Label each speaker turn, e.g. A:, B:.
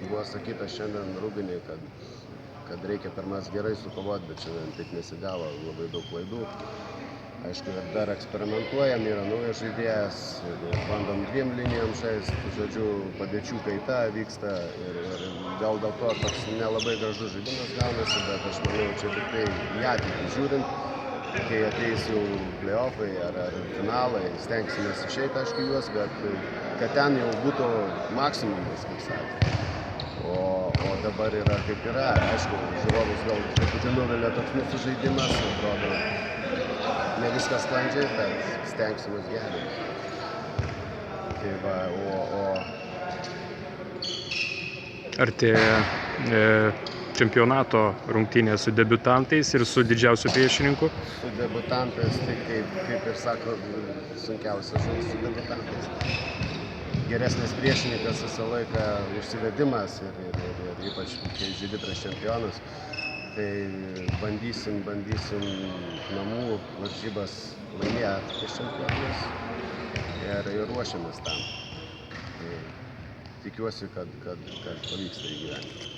A: buvo sakyta šiandien Rūbinėj, kad reikia pirmas gerai sukovoti, bet šiandien taip nesigavo, labai daug klaidų. Aišku, ir dar eksperimentuojam, yra naujas žaidėjas, ir bandom dviem linijom žaisti, žodžiu, padėčių kaita vyksta ir gal dėl to toks nelabai gražus žaidimas gaunasi, bet aš manau, čia tik tai į ateitį žiūrint, kai ateis jau play-offai ar finalai, stengsimės išeiti, aišku, juos, bet kad ten jau būtų maksimumas, kaip sakė. O dabar yra kaip yra, aišku, žiūrovus gal truputį nuvilia toks mūsų žaidimas, atrodo, ne viskas sklandžiai, bet stengsimės gerinti. Tai va,
B: Artėja čempionato rungtynės su debiutantais ir su didžiausiu priešininku.
A: Su debiutantais, tai kaip ir sako, sunkiausia žaisti su debiutantais. Geresnis priešininkas visą laiką užsivedimas ir ypač kai žaidi prieš čempionus. Tai bandysim namų varžybas laimėti prieš čempionus ir ruošiamės tam. Tai tikiuosi, kad pavyks tai įgyvendinti.